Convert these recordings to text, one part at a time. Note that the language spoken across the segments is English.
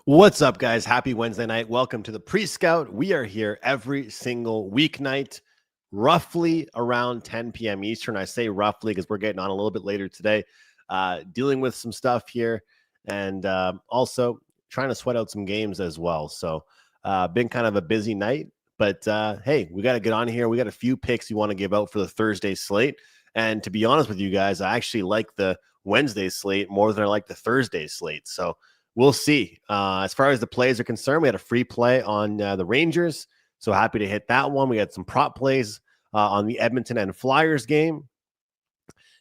What's up, guys? Happy Wednesday night. Welcome to the Pre-Scout. We are here every single weeknight, roughly around 10 p.m. Eastern. I say roughly because we're getting on a little bit later today, dealing with some stuff here and also trying to sweat out some games as well. So been kind of a busy night, but hey, we got to get on here. We got a few picks we want to give out for the Thursday slate. And to be honest with you guys, I actually like the Wednesday slate more than I like the Thursday slate. So we'll see. As far as the plays are concerned, we had a free play on the Rangers. So happy to hit that one. We had some prop plays on the Edmonton and Flyers game.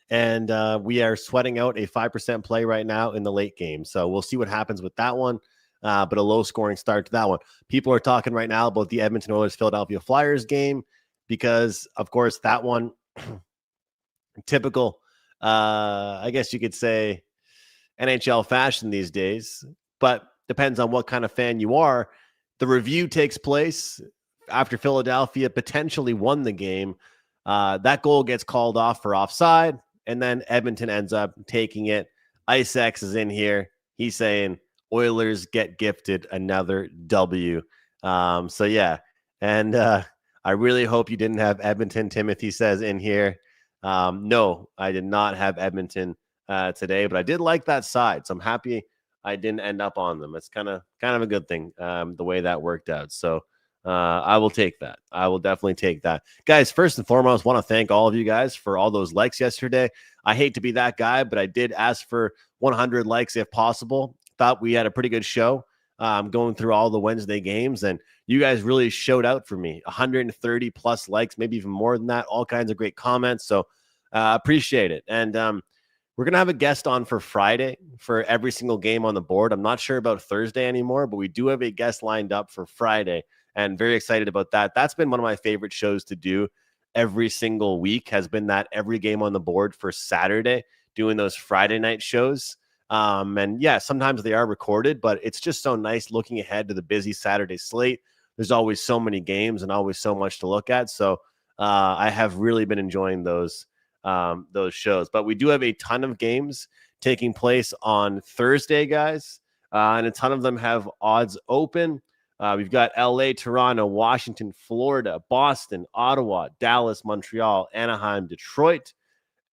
And we are sweating out a 5% play right now in the late game. So we'll see what happens with that one. But a low scoring start to that one. People are talking right now about the Edmonton Oilers Philadelphia Flyers game because, of course, that one, typical, I guess you could say, NHL fashion these days, but depends on what kind of fan you are. The review takes place after Philadelphia potentially won the game. That goal gets called off for offside, and then Edmonton ends up taking it. Ice X is in here. He's saying Oilers get gifted another W. So yeah, and I really hope you didn't have Edmonton. Timothy says in here. No, I did not have Edmonton today, but I did like that side, so I'm happy I didn't end up on them. It's kind of a good thing, the way that worked out. So I will take that. I will definitely take that, guys. First and foremost, want to thank all of you guys for all those likes yesterday. I hate to be that guy, but I did ask for 100 likes if possible. Thought we had a pretty good show going through all the Wednesday games, and you guys really showed out for me. 130 plus likes, maybe even more than that. All kinds of great comments. So appreciate it. And we're going to have a guest on for Friday for every single game on the board. I'm not sure about Thursday anymore, but we do have a guest lined up for Friday and very excited about that. That's been one of my favorite shows to do every single week, has been that every game on the board for Saturday, doing those Friday night shows. And yeah, sometimes they are recorded, but it's just so nice looking ahead to the busy Saturday slate. There's always so many games and always so much to look at. So I have really been enjoying those shows. But we do have a ton of games taking place on Thursday, guys, and a ton of them have odds open. We've got LA, Toronto, Washington, Florida, Boston, Ottawa, Dallas, Montreal, Anaheim, Detroit,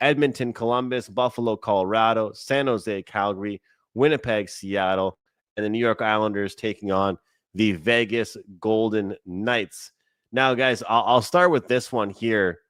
Edmonton, Columbus, Buffalo, Colorado, San Jose, Calgary, Winnipeg, Seattle, and the New York Islanders taking on the Vegas Golden Knights. Now, guys, I'll start with this one here.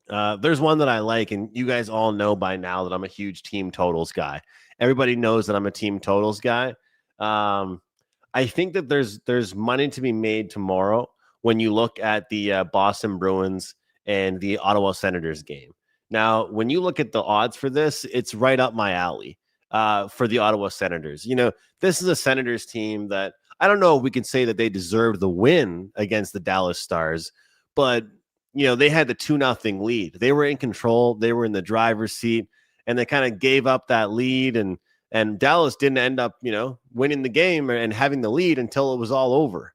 There's one that I like, and you guys all know by now that I'm a huge team totals guy. Everybody knows that I'm a team totals guy. I think that there's money to be made tomorrow when you look at the Boston Bruins and the Ottawa Senators game. Now, when you look at the odds for this, it's right up my alley for the Ottawa Senators. You know, this is a Senators team that I don't know if we can say that they deserved the win against the Dallas Stars, but you know, they had the 2-0 lead. They were in control. They were in the driver's seat, and they kind of gave up that lead. And Dallas didn't end up, you know, winning the game and having the lead until it was all over.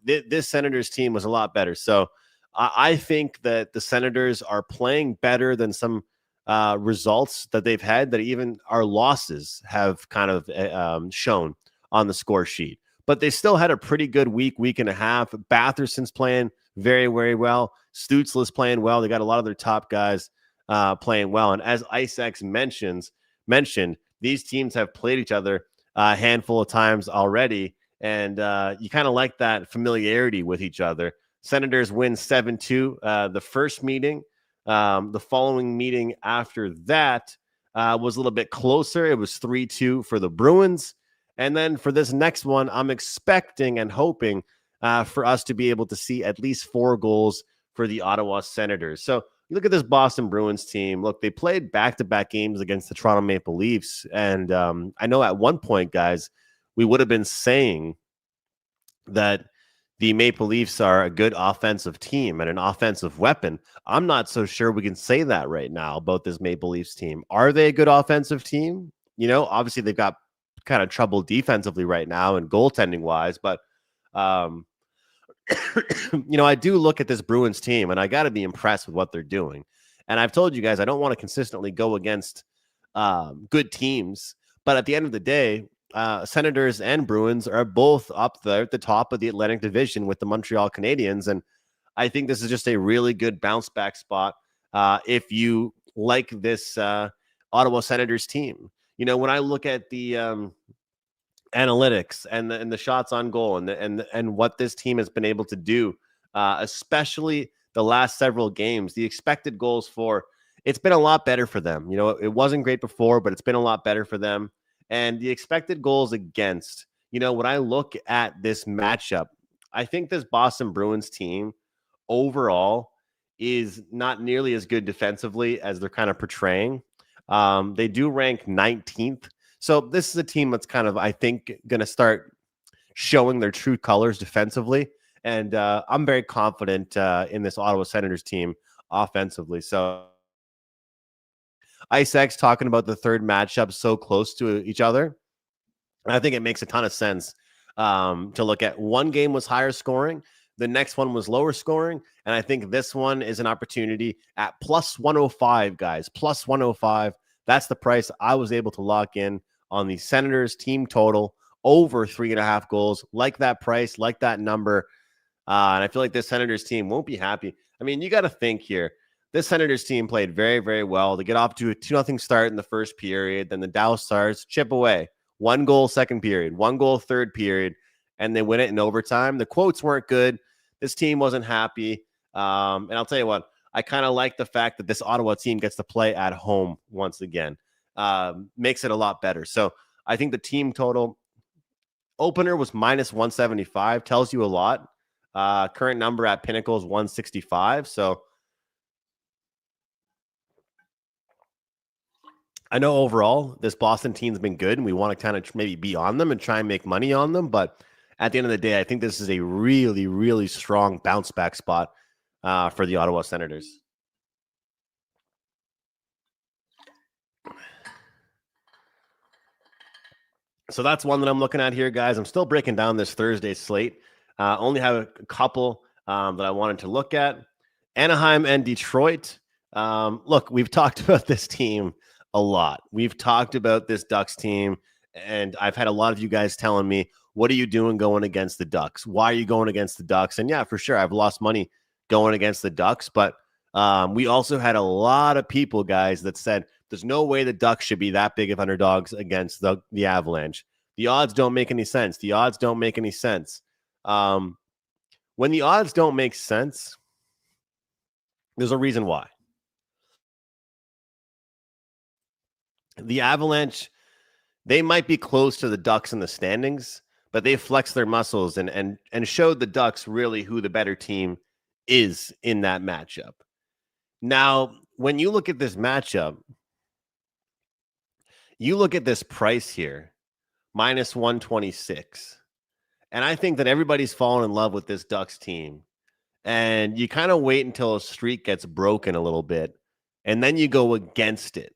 This Senators team was a lot better. So I think that the Senators are playing better than some results that they've had, that even our losses have kind of shown on the score sheet. But they still had a pretty good week and a half. Batherson's playing very, very well. Stützle's playing well. They got a lot of their top guys playing well. And as IceX mentioned, these teams have played each other a handful of times already. And you kind of like that familiarity with each other. Senators win 7-2 the first meeting. The following meeting after that was a little bit closer. It was 3-2 for the Bruins. And then for this next one, I'm expecting and hoping for us to be able to see at least 4 goals for the Ottawa Senators. So you look at this Boston Bruins team. Look, they played back-to-back games against the Toronto Maple Leafs. And I know at one point, guys, we would have been saying that the Maple Leafs are a good offensive team and an offensive weapon. I'm not so sure we can say that right now about this Maple Leafs team. Are they a good offensive team? You know, obviously they've got kind of trouble defensively right now and goaltending wise, but you know, I do look at this Bruins team and I got to be impressed with what they're doing. And I've told you guys, I don't want to consistently go against good teams, but at the end of the day, Senators and Bruins are both up there at the top of the Atlantic Division with the Montreal Canadiens. And I think this is just a really good bounce back spot if you like this Ottawa Senators team. When I look at the analytics and the shots on goal and what this team has been able to do, especially the last several games, the expected goals for, it's been a lot better for them. It wasn't great before, but it's been a lot better for them. And the expected goals against, when I look at this matchup, I think this Boston Bruins team overall is not nearly as good defensively as they're kind of portraying. They do rank 19th. So this is a team that's kind of, I think, going to start showing their true colors defensively. And I'm very confident in this Ottawa Senators team offensively. So IceX talking about the third matchup so close to each other. I think it makes a ton of sense to look at. One game was higher scoring. The next one was lower scoring. And I think this one is an opportunity at plus 105, guys. Plus 105. That's the price I was able to lock in on the Senators team total over 3.5 goals. Like that price, like that number. And I feel like this Senators team won't be happy. I mean, you got to think here. This Senators team played very, very well. They get off to a 2-0 start in the first period. Then the Dallas Stars chip away. 1 goal second period, 1 goal third period, and they win it in overtime. The quotes weren't good. This team wasn't happy. And I'll tell you what, I kind of like the fact that this Ottawa team gets to play at home once again. Makes it a lot better. So I think the team total opener was minus 175, tells you a lot. Current number at Pinnacle is 165. So I know overall this Boston team's been good and we want to kind of maybe be on them and try and make money on them. But at the end of the day, I think this is a really, really strong bounce back spot for the Ottawa Senators. So that's one that I'm looking at here, guys. I'm still breaking down this Thursday slate. Only have a couple that I wanted to look at. Anaheim and Detroit. Look, we've talked about this team a lot. We've talked about this Ducks team, and I've had a lot of you guys telling me, what are you doing going against the Ducks? Why are you going against the Ducks? And yeah, for sure, I've lost money going against the Ducks, but we also had a lot of people, guys, that said there's no way the Ducks should be that big of underdogs against the Avalanche. The odds don't make any sense. The odds don't make any sense. When the odds don't make sense, there's a reason why. The Avalanche, they might be close to the Ducks in the standings, but they flexed their muscles and showed the Ducks really who the better team is in that matchup. Now, when you look at this matchup, you look at this price here, minus 126. And I think that everybody's fallen in love with this Ducks team. And you kind of wait until a streak gets broken a little bit, and then you go against it.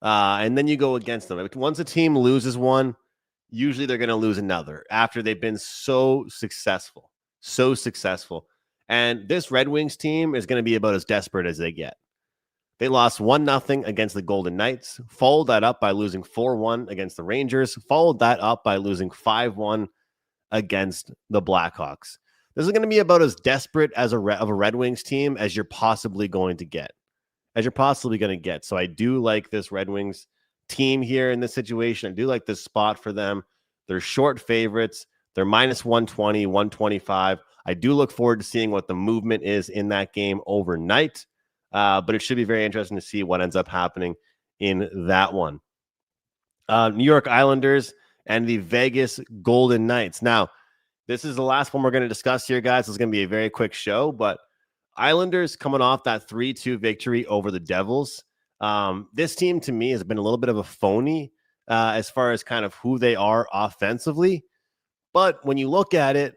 And then you go against them. Once a team loses one, usually they're going to lose another after they've been so successful. So successful. And this Red Wings team is going to be about as desperate as they get. They lost 1-0 against the Golden Knights, followed that up by losing 4-1 against the Rangers, followed that up by losing 5-1 against the Blackhawks. This is going to be about as desperate as of a Red Wings team as you're possibly going to get. So I do like this Red Wings team here in this situation. I do like this spot for them. They're short favorites. They're minus 120, 125. I do look forward to seeing what the movement is in that game overnight. But it should be very interesting to see what ends up happening in that one. New York Islanders and the Vegas Golden Knights. Now, this is the last one we're going to discuss here, guys. It's going to be a very quick show, but Islanders coming off that 3-2 victory over the Devils. This team, to me, has been a little bit of a phony as far as kind of who they are offensively. But when you look at it,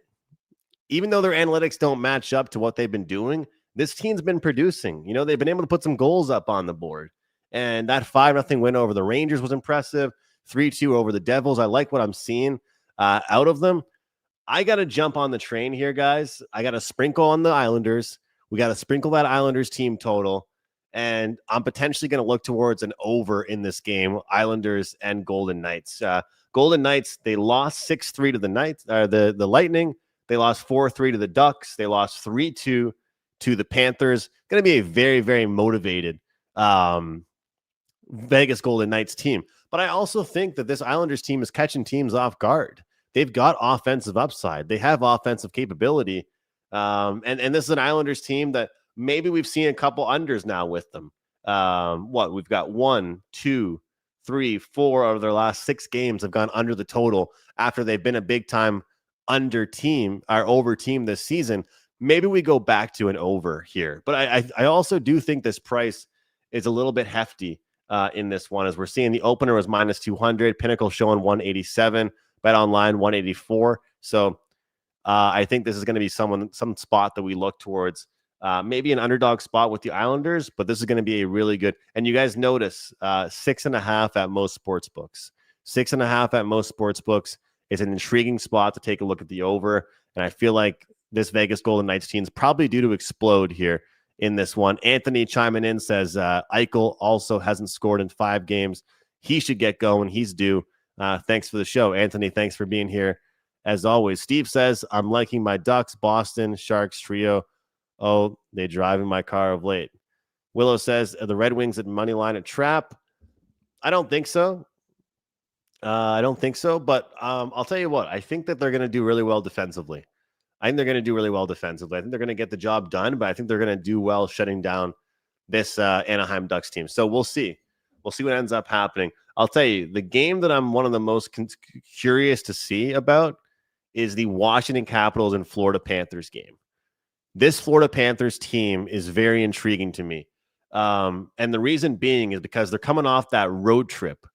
even though their analytics don't match up to what they've been doing, this team's been producing. They've been able to put some goals up on the board. And that 5-0 win over the Rangers was impressive. 3-2 over the Devils. I like what I'm seeing out of them. I got to jump on the train here, guys. I got to sprinkle on the Islanders. We got to sprinkle that Islanders team total. And I'm potentially going to look towards an over in this game, Islanders and Golden Knights. Golden Knights, they lost 6-3 to the Knights, the Lightning. They lost 4-3 to the Ducks. They lost 3-2 to the Panthers. Going to be a very, very motivated Vegas Golden Knights team. But I also think that this Islanders team is catching teams off guard. They've got offensive upside. They have offensive capability. And this is an Islanders team that maybe we've seen a couple unders now with them. We've got 1, 2, 3, 4 out of their last 6 games have gone under the total after they've been a big time under team or over team this season. Maybe we go back to an over here. But I also do think this price is a little bit hefty in this one, as we're seeing the opener was minus 200, Pinnacle showing 187, Bet Online 184. So I think this is going to be some spot that we look towards. Maybe an underdog spot with the Islanders, but this is going to be a really good. And you guys notice 6.5 at most sports books. 6.5 at most sports books is an intriguing spot to take a look at the over. And I feel like this Vegas Golden Knights team is probably due to explode here in this one. Anthony chiming in says Eichel also hasn't scored in 5 games. He should get going. He's due. Thanks for the show, Anthony. Thanks for being here. As always, Steve says, I'm liking my Ducks, Boston, Sharks trio. Oh, they driving my car of late. Willow says, are the Red Wings at money line a trap? I don't think so. But I'll tell you what. I think that they're going to do really well defensively. I think they're think they're going to get the job done, but I think they're going to do well shutting down this Anaheim Ducks team. So we'll see. We'll see what ends up happening. I'll tell you, the game that I'm one of the most curious to see about is the Washington Capitals and Florida Panthers game. This Florida Panthers team is very intriguing to me. And the reason being is because they're coming off that road trip.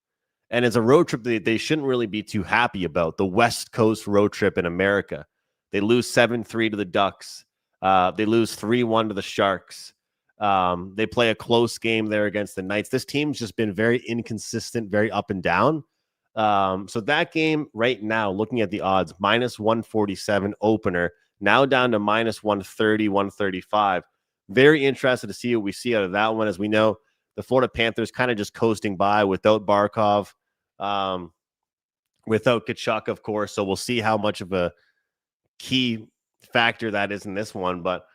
And it's a road trip that they shouldn't really be too happy about, the West Coast road trip in America. They lose 7-3 to the Ducks. They lose 3-1 to the Sharks. They play a close game there against the Knights. This team's just been very inconsistent, very up and down. So that game right now, looking at the odds, minus 147 opener, now down to minus 130, 135. Very interested to see what we see out of that one. As we know, the Florida Panthers kind of just coasting by without Barkov, without Kachuk, of course. So we'll see how much of a key factor that is in this one. But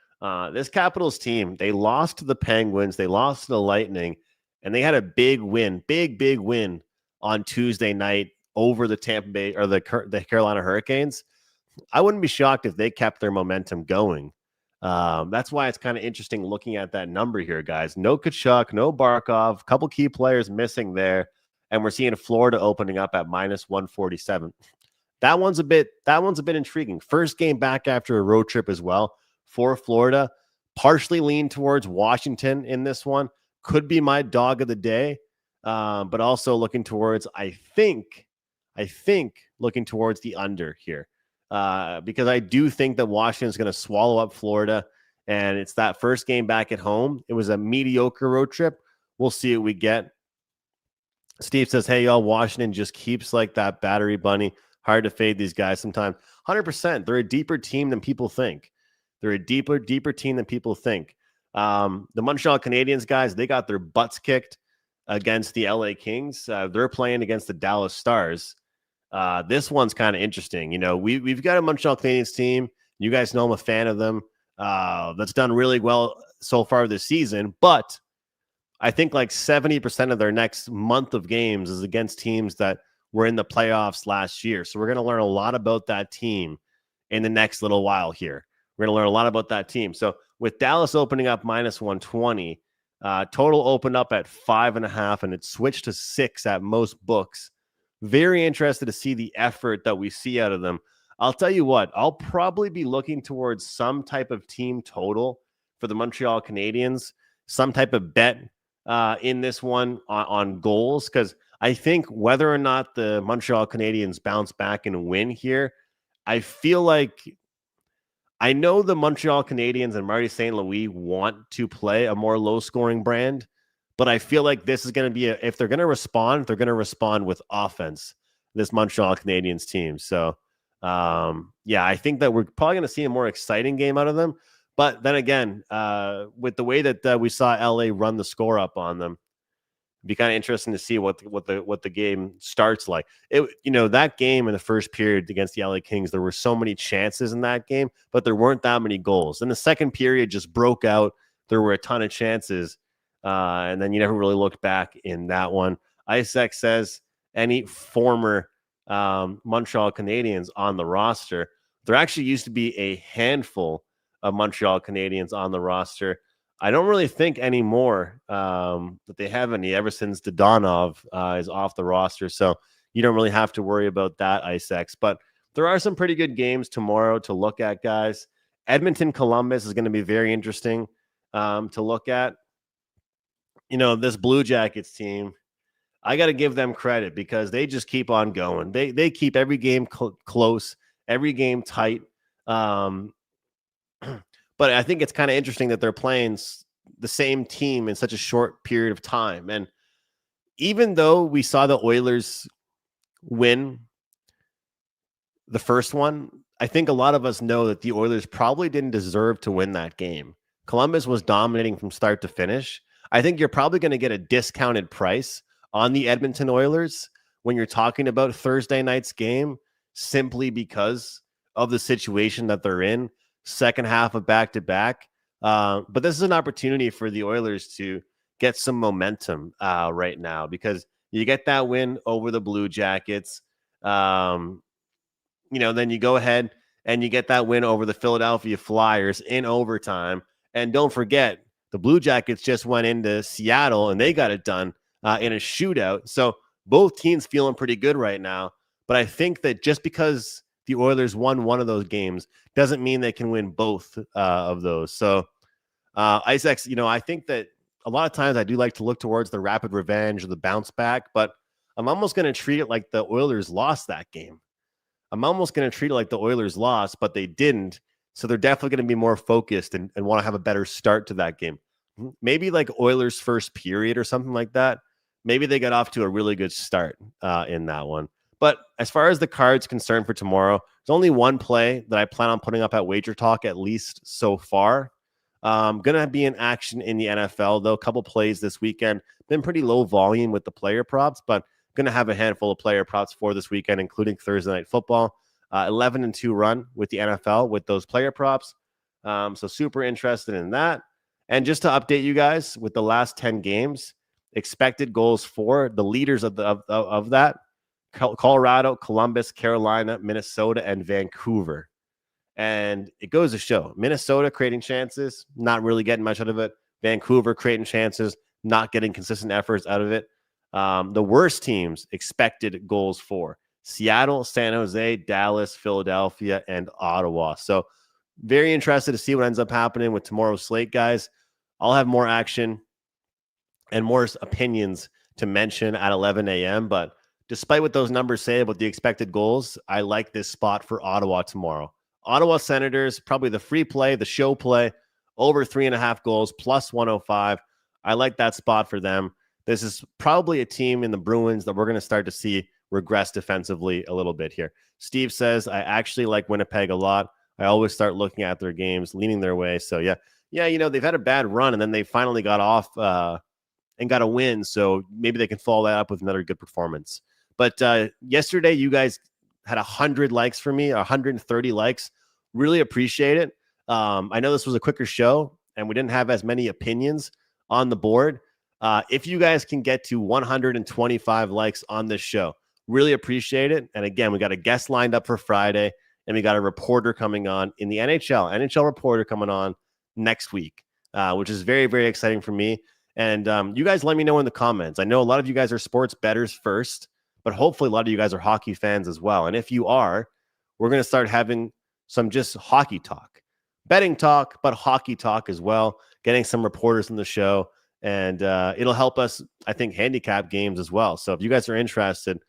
this Capitals team, they lost to the Penguins, they lost to the Lightning, and they had a big win on Tuesday night over the Tampa Bay or the Carolina Hurricanes. I wouldn't be shocked if they kept their momentum going. That's why it's kind of interesting looking at that number here, guys. No Kachuk, no Barkov, a couple key players missing there, and we're seeing Florida opening up at minus 147. That one's a bit intriguing. First game back after a road trip as well for Florida. Partially lean towards Washington in this one. Could be my dog of the day, but also looking towards, I think looking towards the under here. Because I do think that Washington's going to swallow up Florida, and it's that first game back at home. It was a mediocre road trip. We'll see what we get. Steve says, hey, y'all, Washington just keeps like that battery bunny. Hard to fade these guys sometimes. 100%. They're a deeper team than people think. The Montreal Canadiens, guys, they got their butts kicked against the LA Kings. They're playing against the Dallas Stars. This one's kind of interesting. You know, we've got a Montreal Canadiens team. You guys know I'm a fan of them. That's done really well so far this season. But I think like 70% of their next month of games is against teams that were in the playoffs last year. So we're going to learn a lot about that team in the next little while here. We're going to learn a lot about that team. So with Dallas opening up minus 120, total opened up at 5.5, and it switched to 6 at most books. Very interested to see the effort that we see out of them. I'll tell you what, I'll probably be looking towards some type of team total for the Montreal Canadiens, some type of bet in this one on goals, because I think whether or not the Montreal Canadiens bounce back and win here, I feel like I know the Montreal Canadiens and Marty St. Louis want to play a more low-scoring brand, but I feel like this is going to be if they're going to respond, they're going to respond with offense, this Montreal Canadiens team. So, yeah, I think that we're probably going to see a more exciting game out of them. But then again, with the way that we saw LA run the score up on them, it'd be kind of interesting to see what the game starts like. That game in the first period against the LA Kings, there were so many chances in that game, but there weren't that many goals. And the second period just broke out. There were a ton of chances, and then you never really looked back in that one. Isaac says any former Montreal Canadiens on the roster. There actually used to be a handful of Montreal Canadiens on the roster. I don't really think anymore that they have any ever since Dodonov is off the roster. So you don't really have to worry about that, Icex. But there are some pretty good games tomorrow to look at, guys. Edmonton Columbus is going to be very interesting to look at. This Blue Jackets team, I got to give them credit because they just keep on going. They keep every game close, every game tight. But I think it's kind of interesting that they're playing the same team in such a short period of time. And even though we saw the Oilers win the first one, I think a lot of us know that the Oilers probably didn't deserve to win that game. Columbus was dominating from start to finish. I think you're probably going to get a discounted price on the Edmonton Oilers when you're talking about Thursday night's game, simply because of the situation that they're in. Second half of back-to-back. But this is an opportunity for the Oilers to get some momentum right now, because you get that win over the Blue Jackets. Then you go ahead and you get that win over the Philadelphia Flyers in overtime. And don't forget, the Blue Jackets just went into Seattle and they got it done in a shootout. So both teams feeling pretty good right now. But I think that just because the Oilers won one of those games doesn't mean they can win both of those. So, Isaac, I think that a lot of times I do like to look towards the rapid revenge or the bounce back, but I'm almost going to treat it like the Oilers lost that game. I'm almost going to treat it like the Oilers lost, but they didn't. So they're definitely going to be more focused and want to have a better start to that game. Maybe like Oilers first period or something like that. Maybe they got off to a really good start in that one. But as far as the card's concerned for tomorrow, there's only one play that I plan on putting up at WagerTalk, at least so far. Going to be in action in the NFL, though. A couple plays this weekend. Been pretty low volume with the player props, but going to have a handful of player props for this weekend, including Thursday Night Football. 11-2 run with the NFL with those player props. So super interested in that. And just to update you guys, with the last 10 games, expected goals for the leaders of that: Colorado, Columbus, Carolina, Minnesota, and Vancouver. And it goes to show Minnesota creating chances, not really getting much out of it. Vancouver creating chances, not getting consistent efforts out of it. The worst teams expected goals for: Seattle, San Jose, Dallas, Philadelphia, and Ottawa. So very interested to see what ends up happening with tomorrow's slate, guys. I'll have more action and more opinions to mention at 11 a.m. But despite what those numbers say about the expected goals, I like this spot for Ottawa tomorrow. Ottawa Senators, probably the free play, the show play, over 3.5 goals, plus 105. I like that spot for them. This is probably a team in the Bruins that we're going to start to see regress defensively a little bit here. Steve says, I actually like Winnipeg a lot. I always start looking at their games, leaning their way. So, yeah, they've had a bad run, and then they finally got off and got a win. So maybe they can follow that up with another good performance. But yesterday, you guys had 100 likes for me, 130 likes. Really appreciate it. I know this was a quicker show, and we didn't have as many opinions on the board. If you guys can get to 125 likes on this show, really appreciate it. And again, we got a guest lined up for Friday, and we got a reporter coming on in the NHL reporter coming on next week, which is very, very exciting for me. And you guys let me know in the comments. I know a lot of you guys are sports bettors first, but hopefully a lot of you guys are hockey fans as well. And if you are, we're going to start having some just hockey talk, betting talk, but hockey talk as well, getting some reporters on the show. And it'll help us, I think, handicap games as well. So if you guys are interested,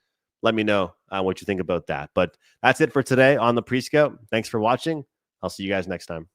let me know what you think about that. But that's it for today on the Pre-Scout. Thanks for watching. I'll see you guys next time.